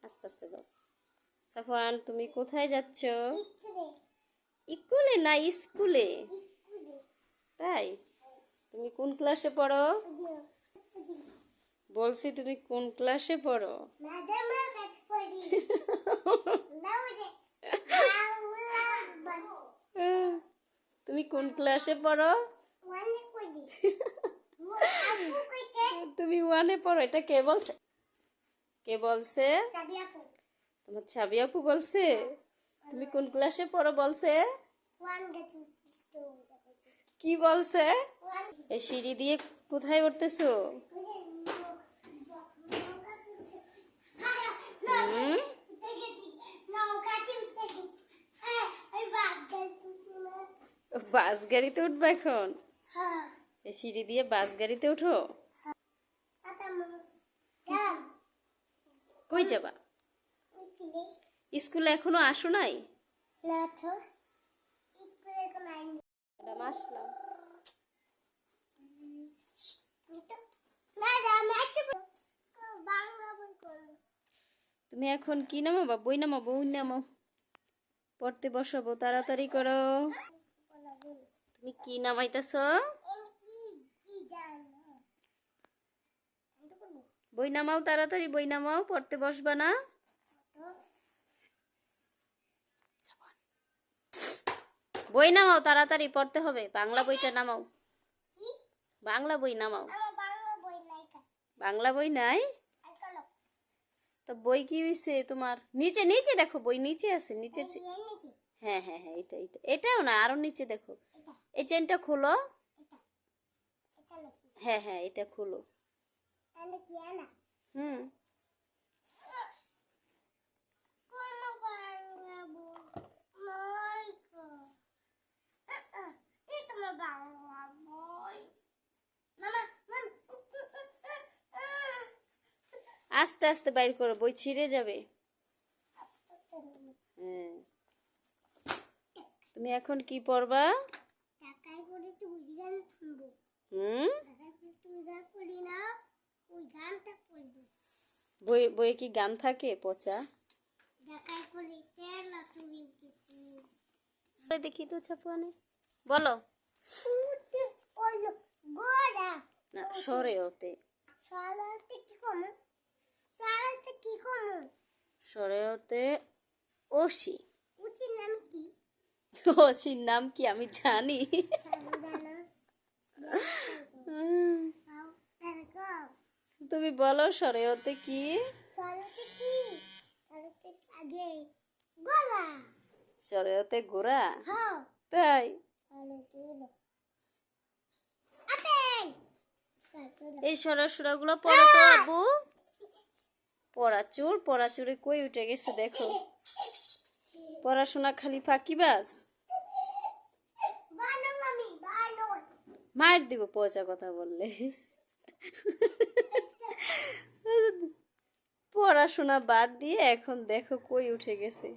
আস্তে আস্তে যাও। সাফওয়ান, তুমি কোথায় যাচ্ছ? স্কুলে না স্কুলে? তাই? তুমি কোন ক্লাসে পড়ো? বলছি তুমি কোন ক্লাসে পড়ো? তুমি কোন ক্লাসে পড়ো? তুমি ওয়ানে পড়ো। এটা কে বলছে? কে বলছে? তোমার ছাবি আপু বলছে? তুমি কোন ক্লাসে পড়ো বলছে? কি বলছে? এই সিঁড়ি দিয়ে কোথায় উঠতেছো? বাস গাড়িতে উঠবো এখন? এই সিঁড়ি দিয়ে বাস গাড়িতে উঠো? কই যাবা? স্কুলে এখনো আসো নাই? ম্যাডাম আসলাম। তুমি এখন কি নামাবা? বই নামাবো? বই নামাও, পড়তে বসাবো, তাড়াতাড়ি করো। তুমি কি নামাইতেছ? বই নামাও, তাড়াতাড়ি বই নামাও, পড়তে বসবা না? বই নামাও, তাড়াতাড়ি পড়তে হবে। বাংলা বইটা নামাও। বাংলা বই নামাও। বাংলা বই নাই? তো বই কি হয়েছে তোমার? নিচে নিচে দেখো, বই নিচে আছে। নিচে, হ্যাঁ হ্যাঁ হ্যাঁ, এটা এটা এটাও না, আরো নিচে দেখো। এই চেনটা খোলো। হ্যাঁ হ্যাঁ, এটা খোলো। হুম। আস্তে আস্তে বাইর করো, বই ছিঁড়ে যাবে। হ্যাঁ, তুমি এখন কি পড়বা? বইয়ে কি গান থাকে পচা? দেখি তো ছাপুয়ানে, বলো না। সরে ওতে সরে ওতে ওসি। ওসির নাম কি আমি জানি? তুমি বলো সরে ওতে কি? সরে ওতে ঘোড়া? তাই? এই সরা গুলো পড়ো তো আবু। পড়াচুরে কই উঠে গেছে দেখো। পড়াশোনা খালি ফাঁকিবাজ। মায়ের দিব পচা কথা বললে। পড়াশোনা বাদ দিয়ে এখন দেখো কই উঠে গেছে।